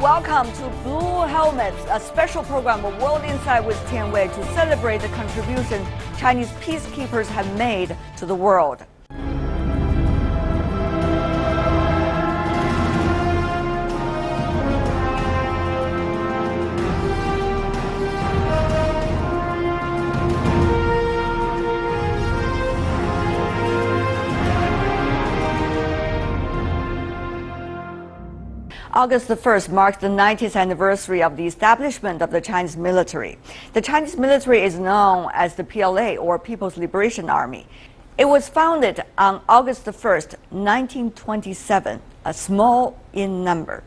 welcome to Blue Helmets, a special program of World Insight with Tian Wei to celebrate the contribution Chinese peacekeepers have made to the world. August the 1st marks the 90th anniversary of the establishment of the Chinese military. The Chinese military is known as the PLA, or People's Liberation Army. It was founded on August the 1st, 1927, small in number.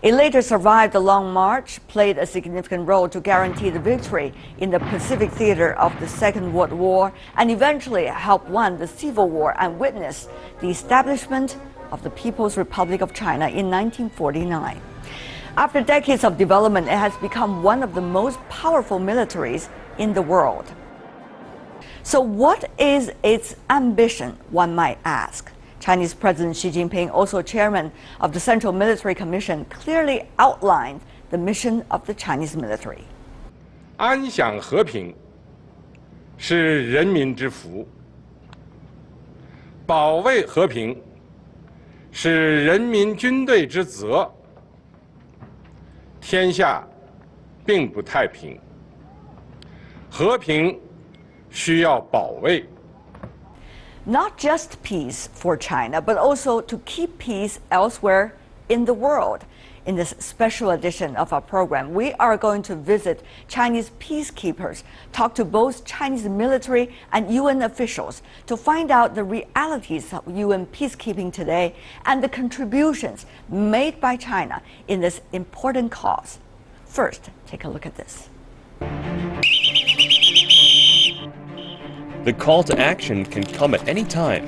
It later survived the Long March, played a significant role to guarantee the victory in the Pacific theater of the Second World War, and eventually helped win the Civil War and witnessed the establishment of the People's Republic of China in 1949. After decades of development, it has become one of the most powerful militaries in the world. So what is its ambition, one might ask? Chinese President Xi Jinping, also chairman of the Central Military Commission, clearly outlined the mission of the Chinese military. 安享和平是人民之福，保卫和平是人民军队之责。天下并不太平，和平需要保卫。 Not just peace for China, but also to keep peace elsewhere in the world. In this special edition of our program, we are going to visit Chinese peacekeepers, talk to both Chinese military and UN officials to find out the realities of UN peacekeeping today and the contributions made by China in this important cause. First, take a look at this. The call to action can come at any time.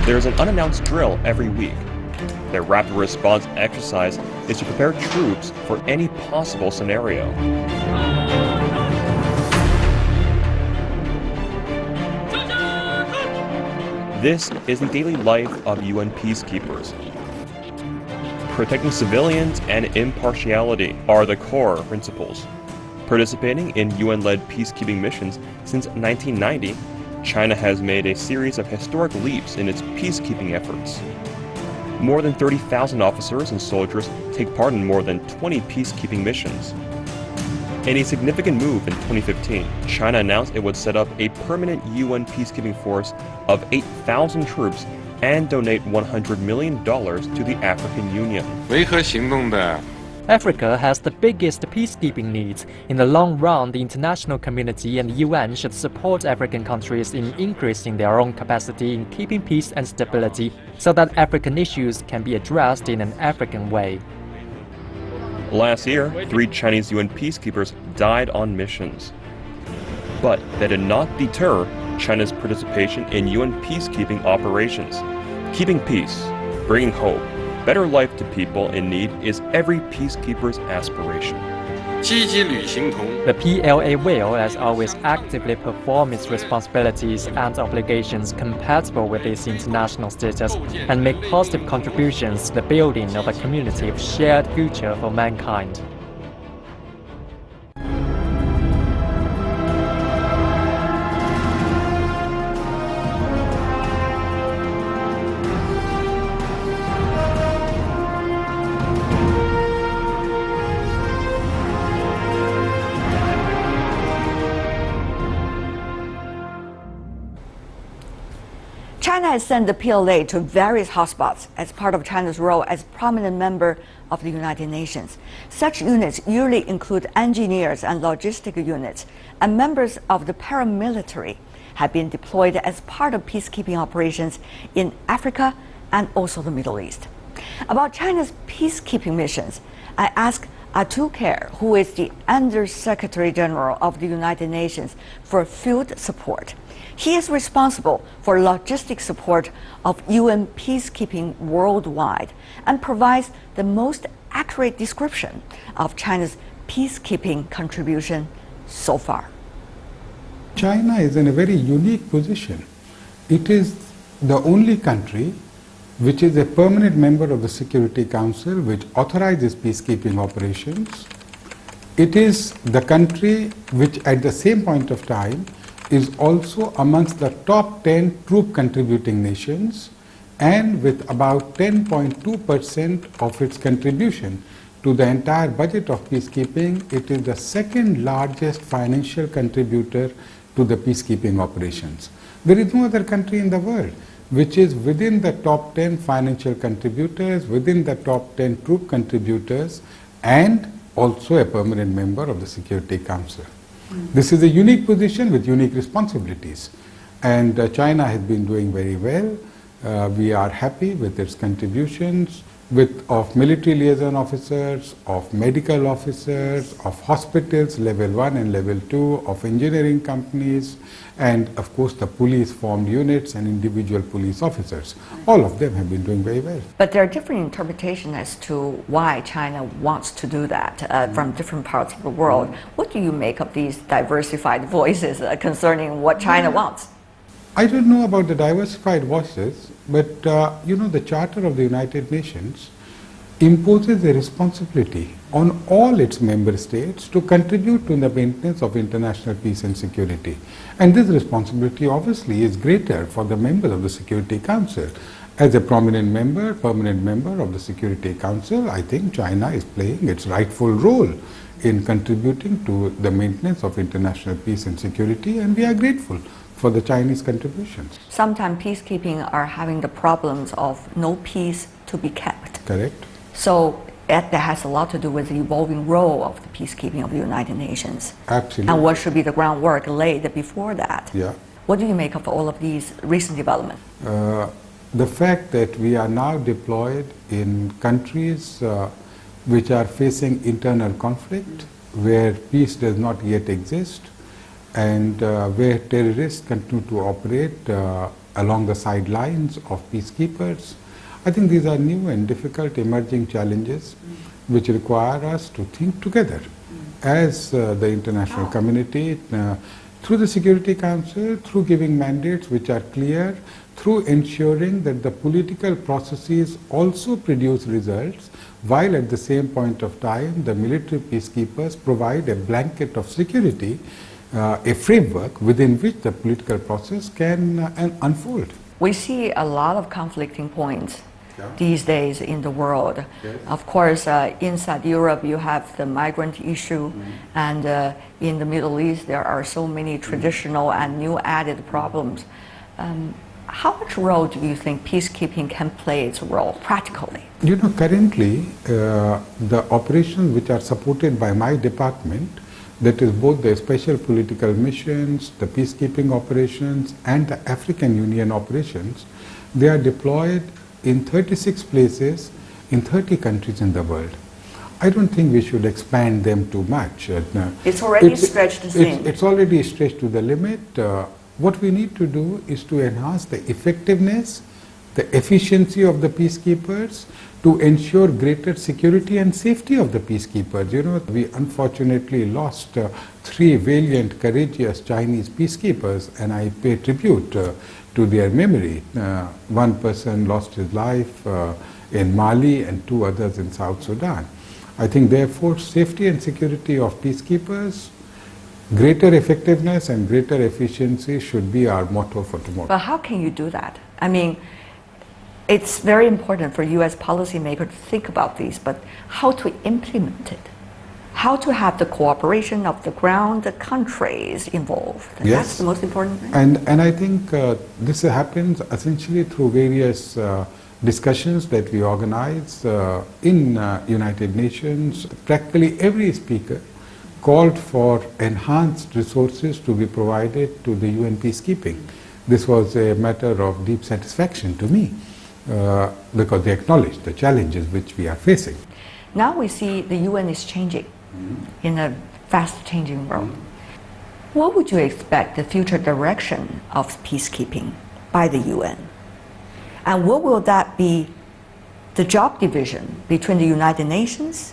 There's an unannounced drill every week. Their rapid response exercise is to prepare troops for any possible scenario. This is the daily life of UN peacekeepers. Protecting civilians and impartiality are the core principles. Participating in UN-led peacekeeping missions since 1990, China has made a series of historic leaps in its peacekeeping efforts. More than 30,000 officers and soldiers take part in more than 20 peacekeeping missions. In a significant move in 2015, China announced it would set up a permanent UN peacekeeping force of 8,000 troops and donate $100 million to the African Union. Africa has the biggest peacekeeping needs. In the long run, the international community and the UN should support African countries in increasing their own capacity in keeping peace and stability so that African issues can be addressed in an African way. Last year, 3 Chinese UN peacekeepers died on missions. But that did not deter China's participation in UN peacekeeping operations. Keeping peace, bringing hope, better life to people in need is every peacekeeper's aspiration. The PLA will, as always, actively perform its responsibilities and obligations compatible with its international status and make positive contributions to the building of a community of shared future for mankind. China has sent the PLA to various hotspots as part of China's role as prominent member of the United Nations. Such units usually include engineers and logistic units, and members of the paramilitary have been deployed as part of peacekeeping operations in Africa and also the Middle East. About China's peacekeeping missions, I asked Atul Khare, who is the Under-Secretary General of the United Nations for Field Support. He is responsible for logistic support of UN peacekeeping worldwide and provides the most accurate description of China's peacekeeping contribution so far. China is in a very unique position. It is the only country which is a permanent member of the Security Council, which authorizes peacekeeping operations. It is the country which at the same point of time is also amongst the top 10 troop contributing nations, and with about 10.2% of its contribution to the entire budget of peacekeeping, it is the second largest financial contributor to the peacekeeping operations. There is no other country in the world which is within the top 10 financial contributors, within the top 10 troop contributors, and also a permanent member of the Security Council. This is a unique position with unique responsibilities, and China has been doing very well. We are happy with its contributions of military liaison officers, of medical officers, of hospitals, level 1 and level 2, of engineering companies, and of course the police formed units and individual police officers. All of them have been doing very well. But there are different interpretations as to why China wants to do that from different parts of the world. What do you make of these diversified voices concerning what China wants? I don't know about the diversified voices, but the Charter of the United Nations imposes a responsibility on all its member states to contribute to the maintenance of international peace and security. And this responsibility obviously is greater for the members of the Security Council. As a prominent member, permanent member of the Security Council, I think China is playing its rightful role in contributing to the maintenance of international peace and security, and we are grateful for the Chinese contributions. Sometimes peacekeeping are having the problems of no peace to be kept. Correct. So that has a lot to do with the evolving role of the peacekeeping of the United Nations. Absolutely. And what should be the groundwork laid before that. Yeah. What do you make of all of these recent developments? The fact that we are now deployed in countries which are facing internal conflict, where peace does not yet exist, and where terrorists continue to operate along the sidelines of peacekeepers. I think these are new and difficult emerging challenges which require us to think together as the international community, through the Security Council, through giving mandates which are clear, through ensuring that the political processes also produce results, while at the same point of time the military peacekeepers provide a blanket of security, a framework within which the political process can unfold. We see a lot of conflicting points these days in the world. Yes. Of course, inside Europe you have the migrant issue, and in the Middle East there are so many traditional and new added problems. How much role do you think peacekeeping can play its role practically? You know, currently the operations which are supported by my department, that is both the special political missions, the peacekeeping operations, and the African Union operations, they are deployed in 36 places in 30 countries in the world. I don't think we should expand them too much. It's already stretched the same. It's already stretched to the limit. What we need to do is to enhance the effectiveness, the efficiency of the peacekeepers, to ensure greater security and safety of the peacekeepers. You know, we unfortunately lost 3 valiant, courageous Chinese peacekeepers, and I pay tribute to their memory. One person lost his life in Mali and 2 others in South Sudan. I think therefore safety and security of peacekeepers, greater effectiveness and greater efficiency should be our motto for tomorrow. But how can you do that? I mean, it's very important for U.S. policymakers to think about these, but how to implement it? How to have the cooperation of the ground, the countries involved. Yes. That's the most important thing. And I think this happens essentially through various discussions that we organize in United Nations. Practically every speaker called for enhanced resources to be provided to the UN peacekeeping. This was a matter of deep satisfaction to me, because they acknowledge the challenges which we are facing. Now we see the UN is changing in a fast-changing world. What would you expect the future direction of peacekeeping by the UN? And what will that be, the job division between the United Nations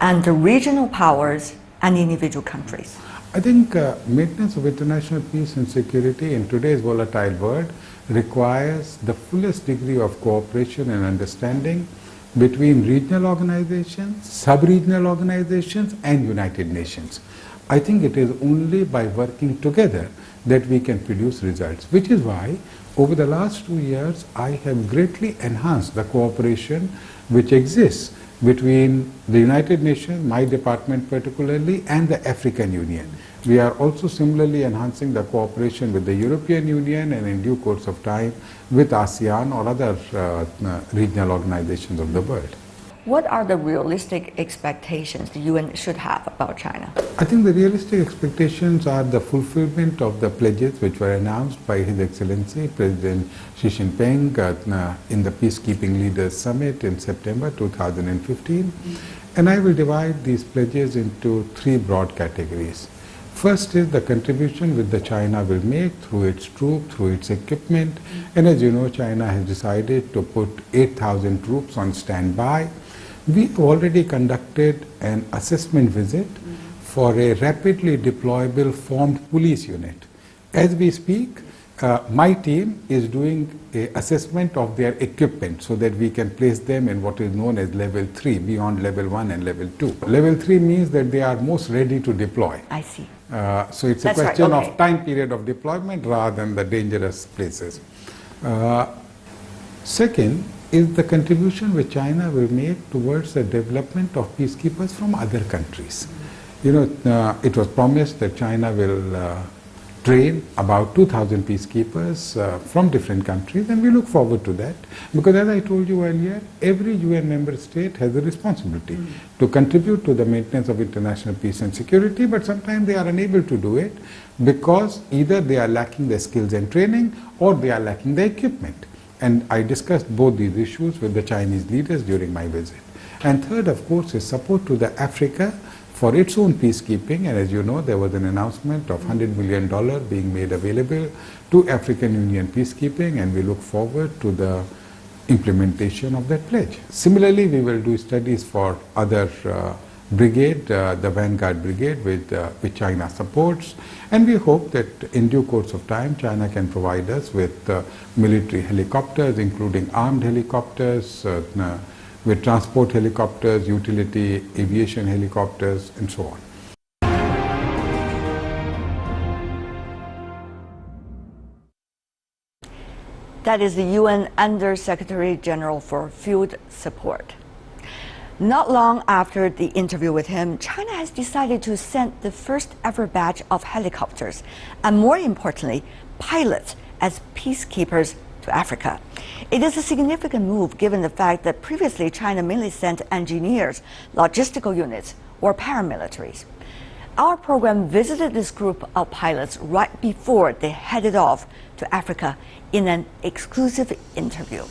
and the regional powers and individual countries? I think maintenance of international peace and security in today's volatile world requires the fullest degree of cooperation and understanding between regional organizations, sub-regional organizations and United Nations. I think it is only by working together that we can produce results, which is why over the last 2 years I have greatly enhanced the cooperation which exists between the United Nations, my department particularly, and the African Union. We are also similarly enhancing the cooperation with the European Union and in due course of time with ASEAN or other regional organizations of the world. What are the realistic expectations the UN should have about China? I think the realistic expectations are the fulfillment of the pledges which were announced by His Excellency President Xi Jinping in the Peacekeeping Leaders Summit in September 2015. And I will divide these pledges into 3 broad categories. First is the contribution which the China will make through its troops, through its equipment. And as you know, China has decided to put 8,000 troops on standby. We already conducted an assessment visit for a rapidly deployable formed police unit. As we speak, my team is doing an assessment of their equipment so that we can place them in what is known as level 3, beyond level 1 and level 2. Level 3 means that they are most ready to deploy. I see. So it's a question of time period of deployment rather than the dangerous places. Second is the contribution which China will make towards the development of peacekeepers from other countries. You know, it was promised that China will train about 2,000 peacekeepers from different countries, and we look forward to that because, as I told you earlier, every UN member state has a responsibility to contribute to the maintenance of international peace and security, but sometimes they are unable to do it because either they are lacking the skills and training or they are lacking the equipment. And I discussed both these issues with the Chinese leaders during my visit. And third, of course, is support to the Africa for its own peacekeeping. And as you know, there was an announcement of $100 million being made available to African Union peacekeeping, and we look forward to the implementation of that pledge. Similarly, we will do studies for other brigade, the Vanguard Brigade, which China supports, and we hope that in due course of time China can provide us with military helicopters, including armed helicopters, with transport helicopters, utility aviation helicopters, and so on. That is the UN Under Secretary General for Field Support. Not long after the interview with him, China has decided to send the first ever batch of helicopters, and more importantly, pilots as peacekeepers to Africa. It is a significant move given the fact that previously China mainly sent engineers, logistical units, or paramilitaries. Our program visited this group of pilots right before they headed off to Africa in an exclusive interview.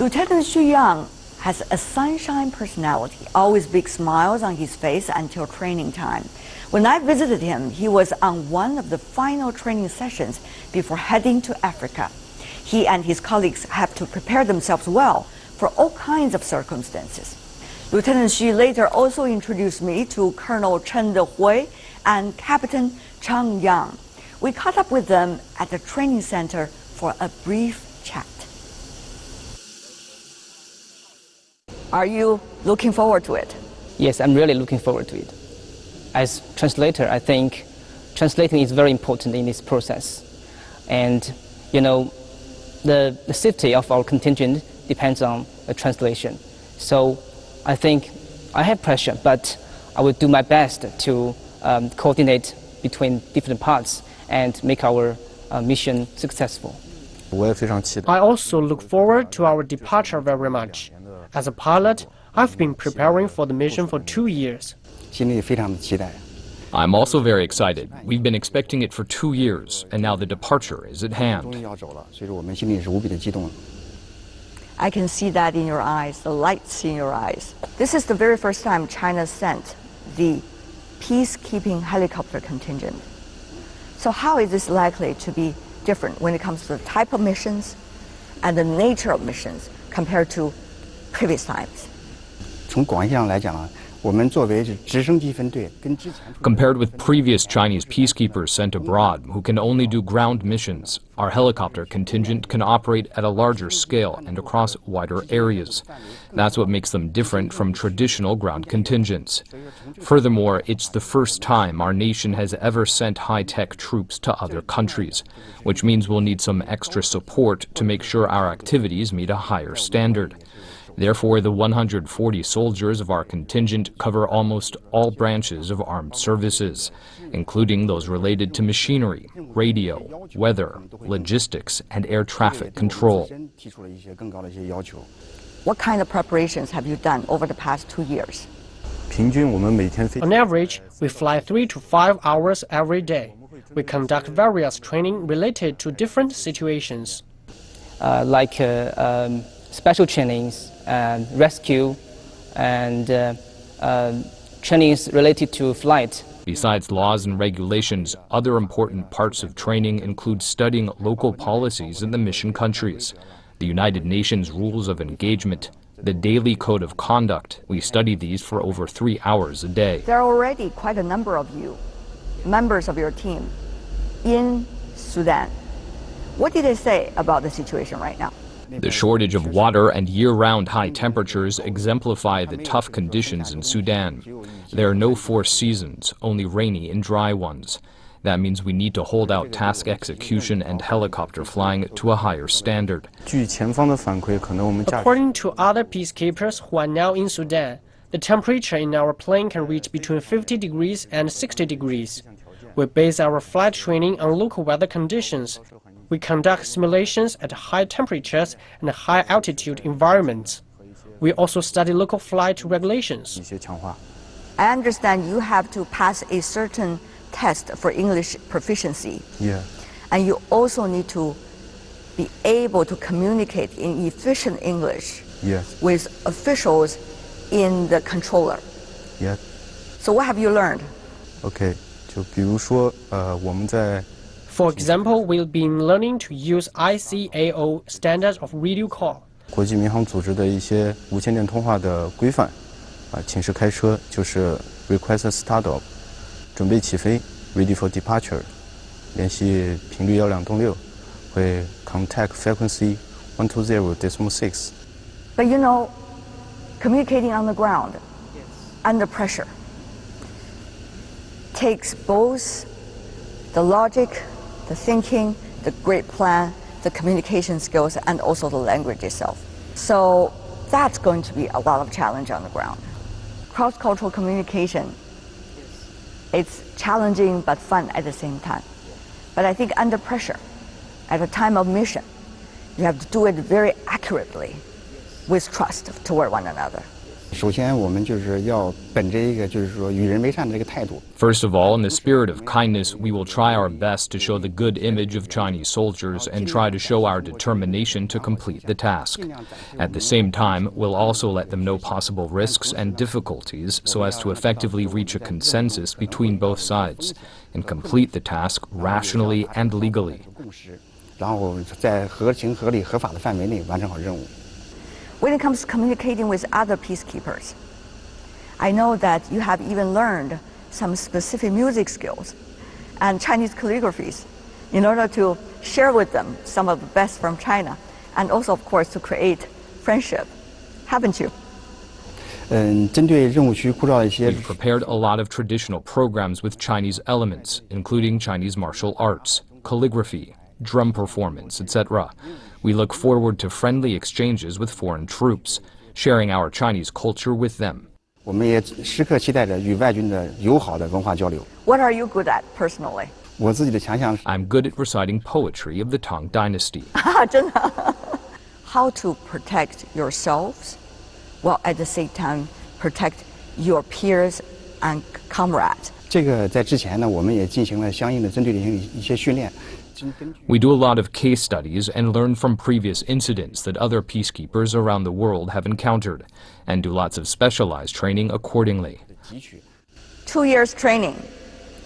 Lieutenant Xu Yang has a sunshine personality, always big smiles on his face until training time. When I visited him, he was on one of the final training sessions before heading to Africa. He and his colleagues have to prepare themselves well for all kinds of circumstances. Lieutenant Xu later also introduced me to Colonel Tian Wei and Captain Chang Yang. We caught up with them at the training center for a brief chat. Are you looking forward to it? Yes, I'm really looking forward to it. As translator, I think translating is very important in this process. And, you know, the safety of our contingent depends on the translation. So I think I have pressure, but I will do my best to coordinate between different parts and make our mission successful. I also look forward to our departure very much. As a pilot, I've been preparing for the mission for 2 years. I'm also very excited. We've been expecting it for 2 years, and now the departure is at hand. I can see that in your eyes, the lights in your eyes. This is the very first time China sent the peacekeeping helicopter contingent. So how is this likely to be different when it comes to the type of missions and the nature of missions compared to previous times? Compared with previous Chinese peacekeepers sent abroad, who can only do ground missions, our helicopter contingent can operate at a larger scale and across wider areas. That's what makes them different from traditional ground contingents. Furthermore, it's the first time our nation has ever sent high-tech troops to other countries, which means we'll need some extra support to make sure our activities meet a higher standard. Therefore, the 140 soldiers of our contingent cover almost all branches of armed services, including those related to machinery, radio, weather, logistics, and air traffic control. What kind of preparations have you done over the past 2 years? On average, we fly 3 to 5 hours every day. We conduct various training related to different situations. Like special trainings, rescue, and trainings related to flight. Besides laws and regulations, other important parts of training include studying local policies in the mission countries, the United Nations rules of engagement, the daily code of conduct. We study these for over 3 hours a day. There are already quite a number of you, members of your team, in Sudan. What did they say about the situation right now? The shortage of water and year-round high temperatures exemplify the tough conditions in Sudan. There are no 4 seasons, only rainy and dry ones. That means we need to hold out task execution and helicopter flying to a higher standard. According to other peacekeepers who are now in Sudan, the temperature in our plane can reach between 50 degrees and 60 degrees. We base our flight training on local weather conditions. We conduct simulations at high temperatures and high altitude environments. We also study local flight regulations. I understand you have to pass a certain test for English proficiency. Yeah. And you also need to be able to communicate in efficient English. Yes. With officials in the controller. Yes. So what have you learned? Okay. 就比如说我们在 For example, we've been learning to use ICAO standards of radio call. 国际民航组织的一些无线电通话的规范请示开车就是 request start off 准备起飞 ready for departure 联系频率12.6会 contact frequency 120.6 But you know, communicating on the ground under pressure takes both the logic, the thinking, the great plan, the communication skills, and also the language itself. So that's going to be a lot of challenge on the ground. Cross-cultural communication, it's challenging but fun at the same time. But I think under pressure, at a time of mission, you have to do it very accurately with trust toward one another. First of all, in the spirit of kindness, we will try our best to show the good image of Chinese soldiers and try to show our determination to complete the task. At the same time, we'll also let them know possible risks and difficulties so as to effectively reach a consensus between both sides and complete the task rationally and legally. When it comes to communicating with other peacekeepers, I know that you have even learned some specific music skills and Chinese calligraphies in order to share with them some of the best from China and also, of course, to create friendship, haven't you? We've prepared a lot of traditional programs with Chinese elements, including Chinese martial arts, calligraphy, drum performance, etc. We look forward to friendly exchanges with foreign troops, sharing our Chinese culture with them. What are you good at personally? I'm good at reciting poetry of the Tang Dynasty. How to protect yourselves while at the same time protect your peers and comrades. We do a lot of case studies and learn from previous incidents that other peacekeepers around the world have encountered, and do lots of specialized training accordingly. 2 years training,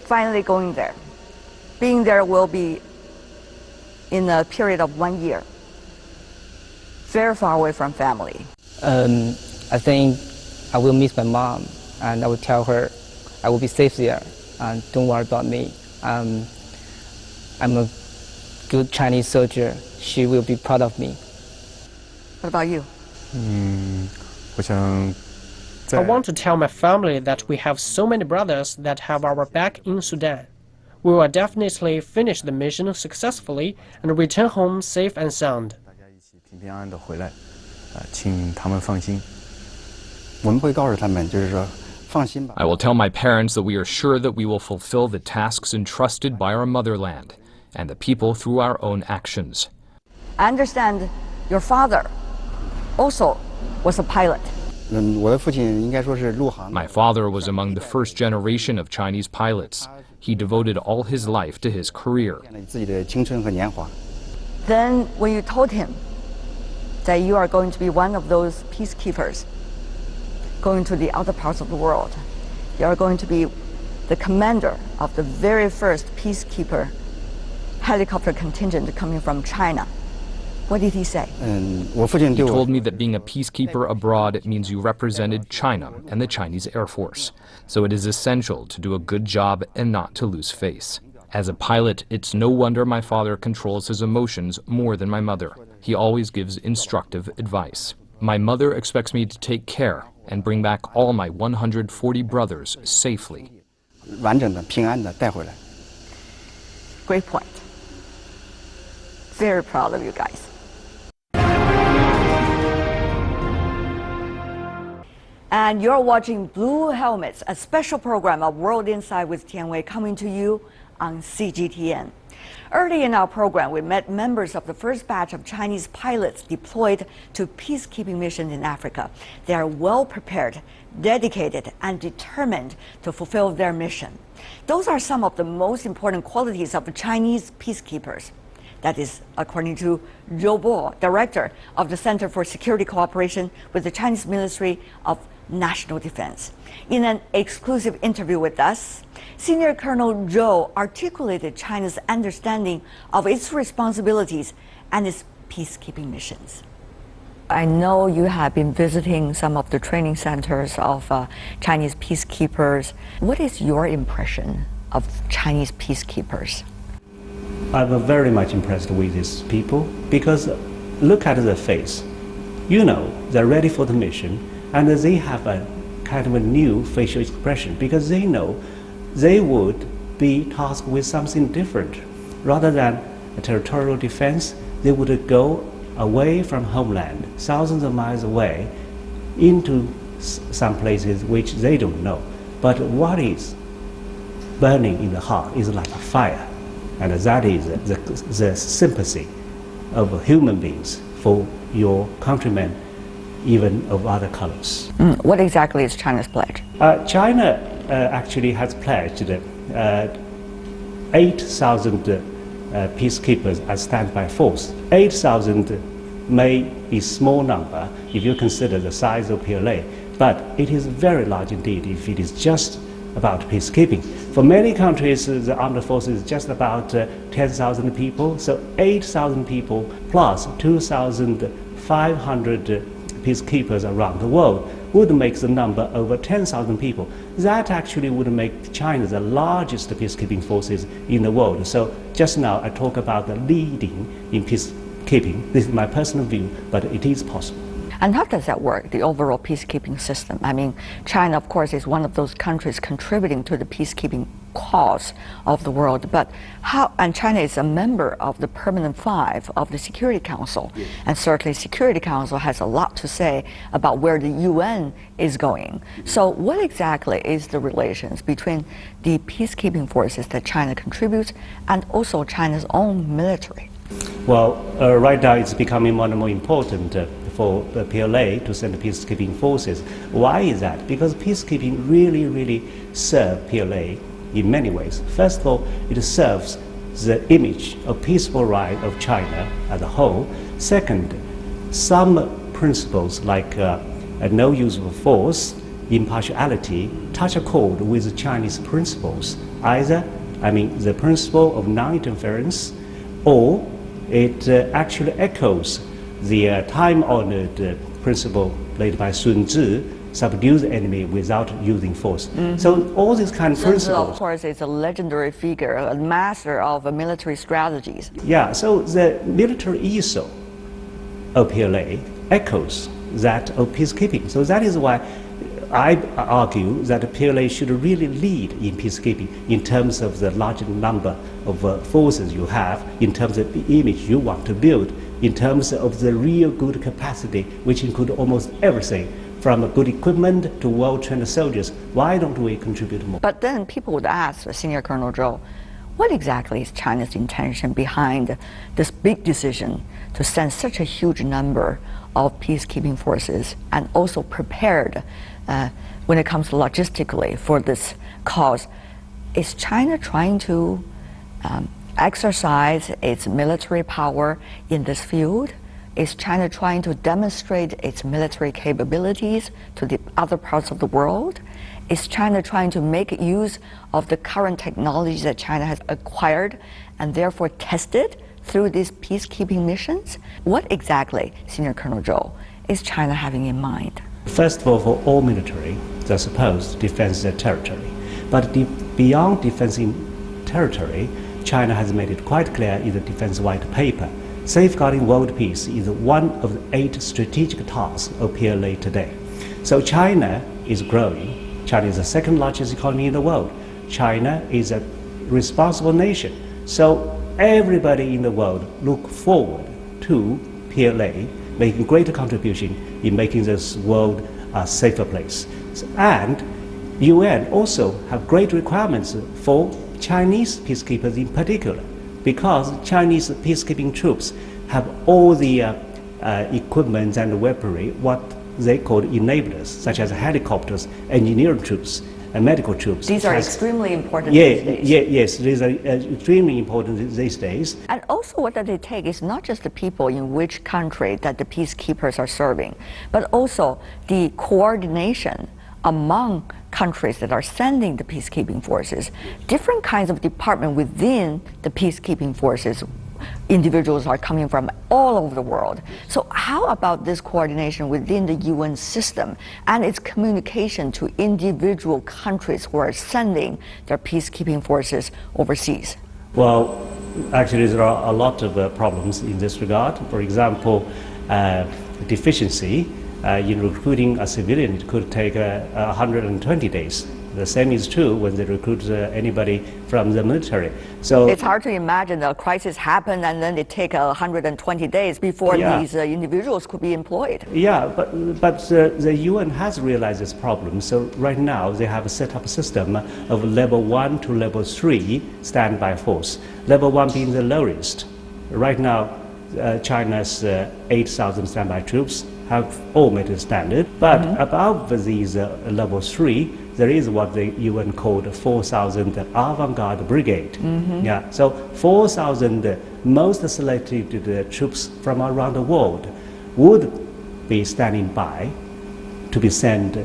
finally going there. Being there will be in a period of 1 year. Very far away from family. I think I will miss my mom and I will tell her I will be safe there, and don't worry about me. I'm a good Chinese soldier. She will be proud of me. What about you? I want to tell my family that we have so many brothers that have our back in Sudan. We will definitely finish the mission successfully and return home safe and sound. I will tell my parents that we are sure that we will fulfill the tasks entrusted by our motherland and the people through our own actions. I understand your father also was a pilot. My father was among the first generation of Chinese pilots. He devoted all his life to his career. Then when you told him that you are going to be one of those peacekeepers going to the other parts of the world, you are going to be the commander of the very first peacekeeper helicopter contingent coming from China, what did he say? He told me that being a peacekeeper abroad means you represented China and the Chinese Air Force. So it is essential to do a good job and not to lose face. As a pilot, it's no wonder my father controls his emotions more than my mother. He always gives instructive advice. My mother expects me to take care and bring back all my 140 brothers safely. Great point. Very proud of you guys. And you're watching Blue Helmets, a special program of World Insight with Tian Wei, coming to you on CGTN. Early in our program, we met members of the first batch of Chinese pilots deployed to peacekeeping missions in Africa. They are well prepared, dedicated, and determined to fulfill their mission. Those are some of the most important qualities of the Chinese peacekeepers. That is, according to Zhou Bo, director of the Center for Security Cooperation with the Chinese Ministry of National Defense. In an exclusive interview with us, Senior Colonel Zhou articulated China's understanding of its responsibilities and its peacekeeping missions. I know you have been visiting some of the training centers of Chinese peacekeepers. What is your impression of Chinese peacekeepers? I'm very much impressed with these people because look at their face. You know, they're ready for the mission and they have a kind of a new facial expression because they know they would be tasked with something different. Rather than a territorial defense, they would go away from homeland, thousands of miles away, into some places which they don't know. But what is burning in the heart is like a fire. And that is the sympathy of human beings for your countrymen, even of other colors. What exactly is China's pledge? China actually has pledged 8,000 peacekeepers as standby force. 8,000 may be a small number if you consider the size of PLA, but it is very large indeed if it is just about peacekeeping. For many countries, the armed forces is just about 10,000 people, so 8,000 people plus 2,500 peacekeepers around the world would make the number over 10,000 people. That actually would make China the largest peacekeeping forces in the world. So just now I talk about the leading in peacekeeping. This is my personal view, but it is possible. And how does that work, the overall peacekeeping system? I mean, China, of course, is one of those countries contributing to the peacekeeping cause of the world, but how, and China is a member of the Permanent Five of the Security Council, and certainly Security Council has a lot to say about where the UN is going. So what exactly is the relations between the peacekeeping forces that China contributes and also China's own military? Well, right now it's becoming more and more important for the PLA to send peacekeeping forces. Why is that? Because peacekeeping really serves PLA in many ways. First of all, it serves the image of peaceful right of China as a whole. Second, some principles like no use of force, impartiality, touch a chord with the Chinese principles. Either, the principle of non-interference, or it actually echoes the time-honored principle laid by Sun Tzu, subdue the enemy without using force. So all these kind of principles. Of course, is a legendary figure, a master of military strategies. Yeah, so the military ethos of PLA echoes that of peacekeeping. So that is why I argue that PLA should really lead in peacekeeping in terms of the large number of forces you have, in terms of the image you want to build, in terms of the real good capacity, which include almost everything, from good equipment to well-trained soldiers. Why don't we contribute more? But then people would ask Senior Colonel Zhou, what exactly is China's intention behind this big decision to send such a huge number of peacekeeping forces and also prepared when it comes to logistically for this cause? Is China trying to exercise its military power in this field? Is China trying to demonstrate its military capabilities to the other parts of the world? Is China trying to make use of the current technologies that China has acquired and therefore tested through these peacekeeping missions? What exactly, Senior Colonel Zhou, is China having in mind? First of all, for all military, they're supposed to defend their territory. But beyond defending territory, China has made it quite clear in the Defense White Paper. Safeguarding world peace is one of the 8 strategic tasks of PLA today. So China is growing. China is the second largest economy in the world. China is a responsible nation. So everybody in the world look forward to PLA making greater contribution in making this world a safer place. And UN also have great requirements for Chinese peacekeepers in particular, because Chinese peacekeeping troops have all the equipment and weaponry, what they call enablers, such as helicopters, engineering troops, and medical troops. These are extremely important these days. Yes, these are extremely important these days. And also what does it take is not just the people in which country that the peacekeepers are serving, but also the coordination among countries that are sending the peacekeeping forces. Different kinds of department within the peacekeeping forces, individuals are coming from all over the world. So how about this coordination within the UN system and its communication to individual countries who are sending their peacekeeping forces overseas? Well, actually there are a lot of problems in this regard. For example, deficiency in recruiting a civilian, it could take 120 days. The same is true when they recruit anybody from the military. So it's hard to imagine a crisis happen and then it take 120 days before these individuals could be employed. Yeah, but the UN has realized this problem. So right now they have set up a system of level 1 to level 3 standby force. Level 1 being the lowest. Right now, China's 8,000 standby troops have all met the standard. But above these level 3, there is what the UN called 4,000 avant-garde brigade. Yeah, so 4,000 most selected troops from around the world would be standing by to be sent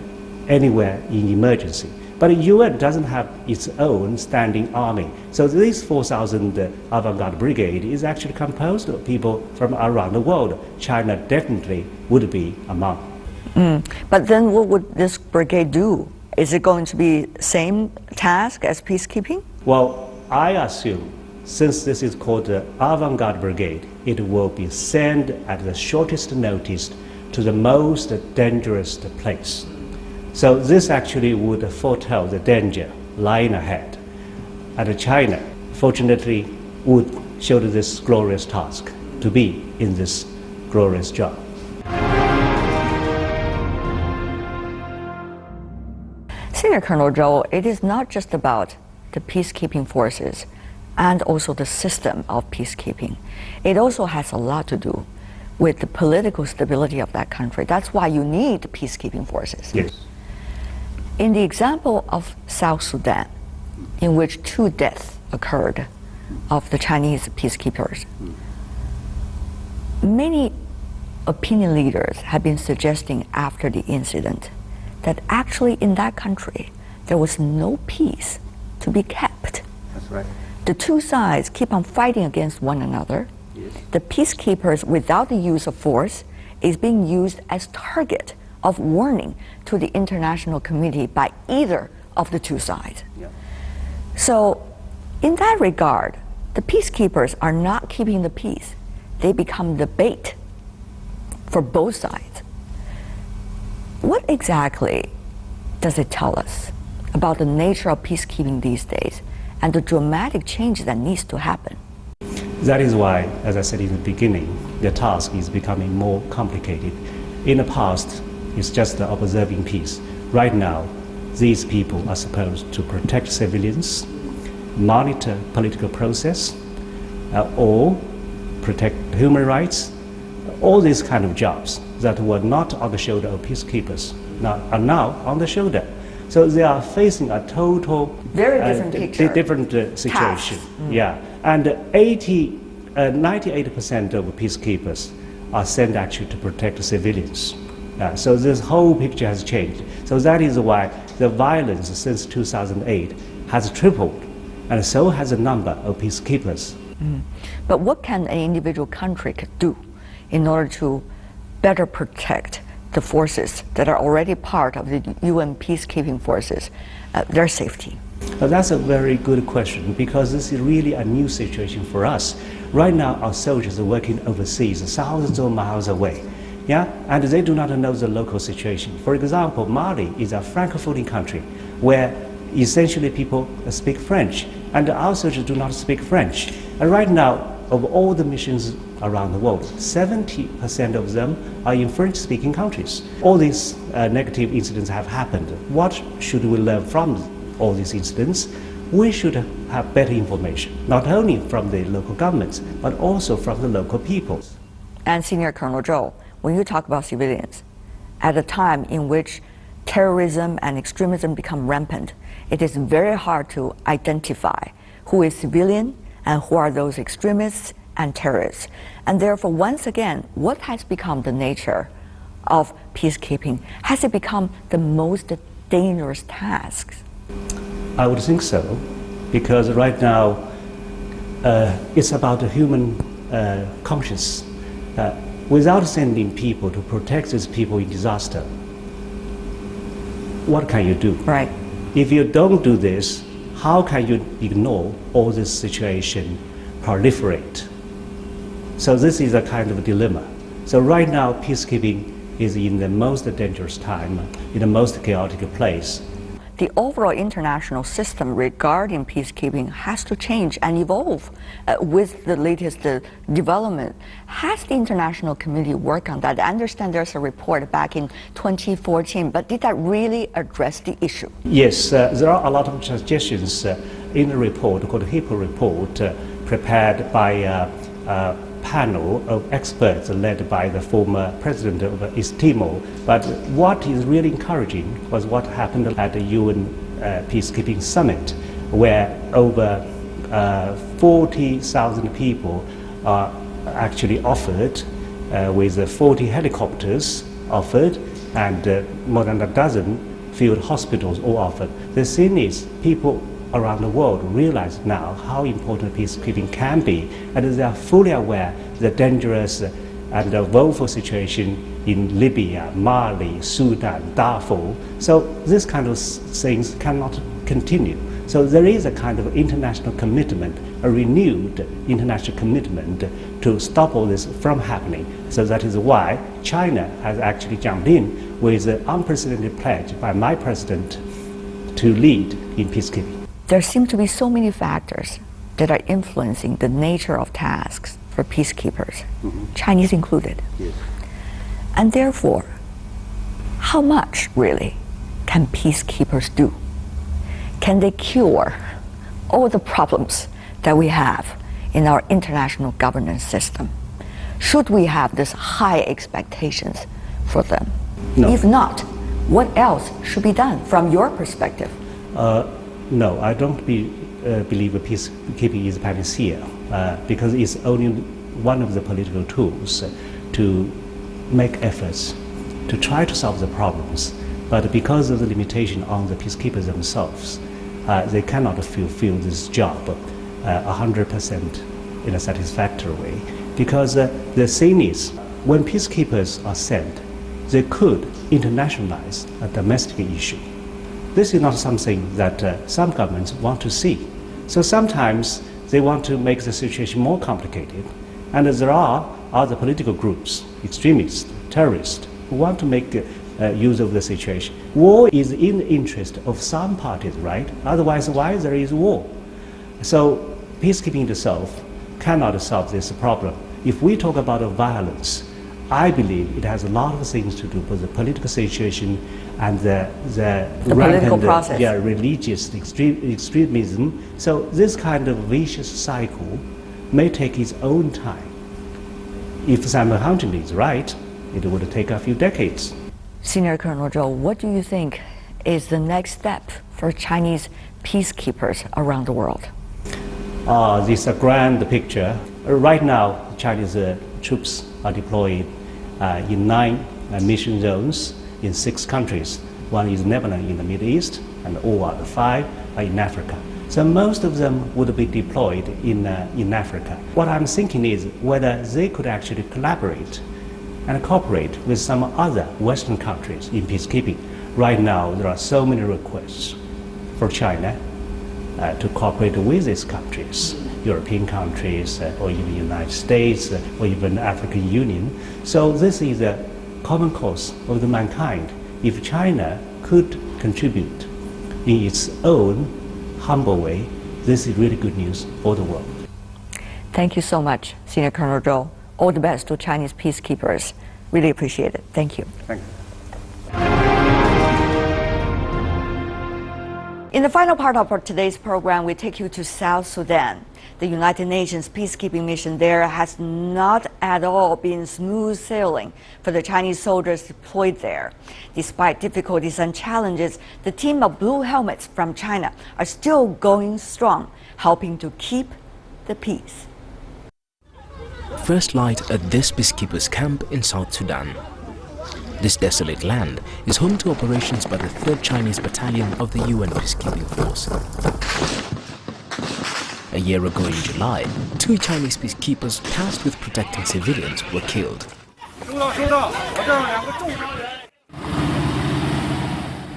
anywhere in emergency. But the UN doesn't have its own standing army. So this 4,000 avant-garde brigade is actually composed of people from around the world. China definitely would be among. But then what would this brigade do? Is it going to be same task as peacekeeping? Well, I assume, since this is called the avant-garde brigade, it will be sent at the shortest notice to the most dangerous place. So this actually would foretell the danger lying ahead. And China, fortunately, would shoulder this glorious task to be in this glorious job. Senior Colonel Zhou, it is not just about the peacekeeping forces and also the system of peacekeeping. It also has a lot to do with the political stability of that country. That's why you need peacekeeping forces. Yes. In the example of South Sudan, in which 2 deaths occurred of the Chinese peacekeepers, many opinion leaders have been suggesting after the incident that actually in that country there was no peace to be kept. That's right. The 2 sides keep on fighting against one another. Yes. The peacekeepers, without the use of force, is being used as target of warning to the international community by either of the two sides. Yeah. So, in that regard, the peacekeepers are not keeping the peace. They become the bait for both sides. What exactly does it tell us about the nature of peacekeeping these days and the dramatic change that needs to happen? That is why, as I said in the beginning, the task is becoming more complicated. In the past, it's just observing peace. Right now, these people are supposed to protect civilians, monitor political process, or protect human rights. All these kind of jobs that were not on the shoulder of peacekeepers are now on the shoulder. So they are facing a total very different picture, different situation. Yeah, and 98% of peacekeepers are sent actually to protect civilians. So this whole picture has changed. So that is why the violence since 2008 has tripled, and so has the number of peacekeepers. But what can an individual country do in order to better protect the forces that are already part of the UN peacekeeping forces, their safety? That's a very good question, because this is really a new situation for us. Right now, our soldiers are working overseas, thousands of miles away. Yeah, and they do not know the local situation. For example, Mali is a Francophone country where essentially people speak French, and our soldiers do not speak French. And right now, of all the missions around the world, 70% of them are in French-speaking countries. All these negative incidents have happened. What should we learn from all these incidents? We should have better information, not only from the local governments, but also from the local people. And Senior Colonel Zhou, when you talk about civilians, at a time in which terrorism and extremism become rampant, it is very hard to identify who is civilian and who are those extremists and terrorists. And therefore, once again, what has become the nature of peacekeeping? Has it become the most dangerous task? I would think so, because right now it's about the human conscience. Without sending people to protect these people in disaster, what can you do? Right. If you don't do this, how can you ignore all this situation proliferate? So this is a kind of a dilemma. So right now, peacekeeping is in the most dangerous time, in the most chaotic place. The overall international system regarding peacekeeping has to change and evolve with the latest development. Has the international community worked on that? I understand there's a report back in 2014, but did that really address the issue? Yes, there are a lot of suggestions in the report called the HIPPO report, prepared by a panel of experts led by the former president of East Timor. But what is really encouraging was what happened at the UN Peacekeeping Summit, where over 40,000 people are actually offered, with 40 helicopters offered, and more than a dozen field hospitals all offered. The thing is, people around the world realize now how important peacekeeping can be, and they are fully aware the dangerous and the woeful situation in Libya, Mali, Sudan, Darfur. So this kind of things cannot continue. So there is a kind of international commitment, a renewed international commitment to stop all this from happening. So that is why China has actually jumped in with an unprecedented pledge by my president to lead in peacekeeping. There seem to be so many factors that are influencing the nature of tasks for peacekeepers, Chinese included. Yes. And therefore, how much really can peacekeepers do? Can they cure all the problems that we have in our international governance system? Should we have these high expectations for them? No. If not, what else should be done from your perspective? No, I don't believe peacekeeping is panacea, because it's only one of the political tools to make efforts to try to solve the problems. But because of the limitation on the peacekeepers themselves, they cannot fulfill this job 100% in a satisfactory way. Because the thing is, when peacekeepers are sent, they could internationalize a domestic issue. This is not something that some governments want to see. So sometimes they want to make the situation more complicated, and there are other political groups, extremists, terrorists, who want to make use of the situation. War is in the interest of some parties, right? Otherwise, why there is war? So peacekeeping itself cannot solve this problem. If we talk about violence, I believe it has a lot of things to do with the political situation and the political process. Religious extremism. So this kind of vicious cycle may take its own time. If Simon Huntington is right, it would take a few decades. Senior Colonel Zhou, what do you think is the next step for Chinese peacekeepers around the world? This is a grand picture. Right now, Chinese troops are deployed in 9 mission zones in 6 countries. One is Lebanon in the Middle East, and all other 5 are in Africa. So most of them would be deployed in Africa. What I'm thinking is whether they could actually collaborate and cooperate with some other Western countries in peacekeeping. Right now, there are so many requests for China to cooperate with these countries, European countries, or even the United States, or even African Union. So this is a common cause of the mankind. If China could contribute in its own humble way, this is really good news for the world. Thank you so much, Senior Colonel Zhou. All the best to Chinese peacekeepers. Really appreciate it. Thank you. Thank you. In the final part of today's program, we take you to South Sudan. The United Nations peacekeeping mission there has not at all been smooth sailing for the Chinese soldiers deployed there. Despite difficulties and challenges, the team of blue helmets from China are still going strong, helping to keep the peace. First light at this peacekeepers camp in South Sudan. This desolate land is home to operations by the 3rd Chinese Battalion of the UN Peacekeeping Force. A year ago in July, 2 Chinese peacekeepers tasked with protecting civilians were killed.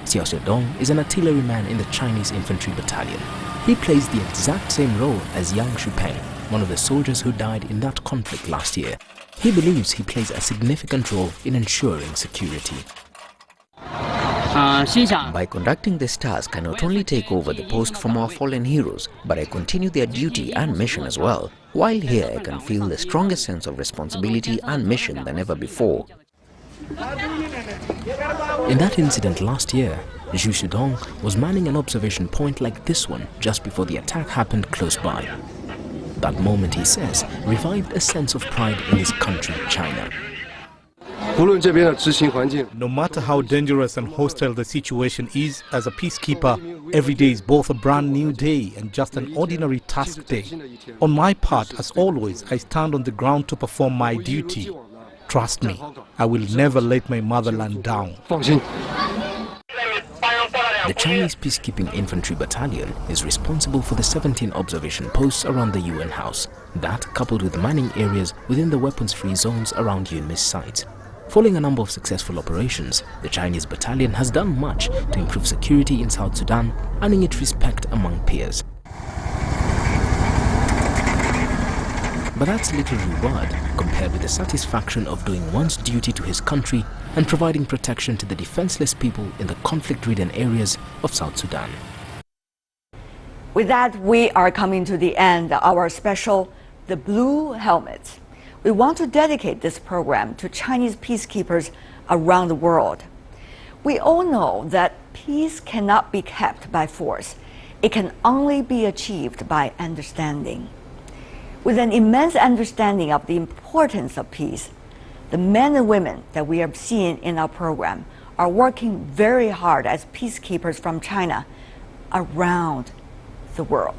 Xiao Xiaodong is an artilleryman in the Chinese Infantry Battalion. He plays the exact same role as Yang Shupeng, one of the soldiers who died in that conflict last year. He believes he plays a significant role in ensuring security. By conducting this task, I not only take over the post from our fallen heroes, but I continue their duty and mission as well. While here, I can feel the strongest sense of responsibility and mission than ever before. In that incident last year, Zhu Shudong was manning an observation point like this one just before the attack happened close by. That moment, he says, revived a sense of pride in his country, China. No matter how dangerous and hostile the situation is, as a peacekeeper, every day is both a brand new day and just an ordinary task day. On my part, as always, I stand on the ground to perform my duty. Trust me, I will never let my motherland down. The Chinese Peacekeeping Infantry Battalion is responsible for the 17 observation posts around the UN House. That, coupled with mining areas within the weapons-free zones around UNMISS sites. Following a number of successful operations, the Chinese battalion has done much to improve security in South Sudan, earning its respect among peers. But that's little reward compared with the satisfaction of doing one's duty to his country and providing protection to the defenseless people in the conflict-ridden areas of South Sudan. With that, we are coming to the end of our special The Blue Helmets. We want to dedicate this program to Chinese peacekeepers around the world. We all know that peace cannot be kept by force. It can only be achieved by understanding. With an immense understanding of the importance of peace, the men and women that we are seeing in our program are working very hard as peacekeepers from China around the world.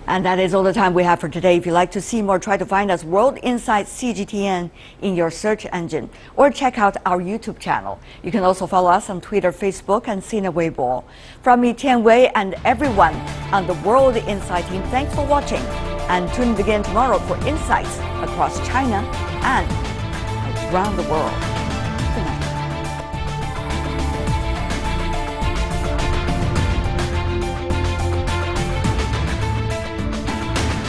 And that is all the time we have for today. If you'd like to see more, try to find us World Insight CGTN in your search engine or check out our YouTube channel. You can also follow us on Twitter, Facebook, and Senior Weibo. From me, Tian Wei, and everyone on the World Insight team, thanks for watching. And tune in again tomorrow for insights across China and around the world.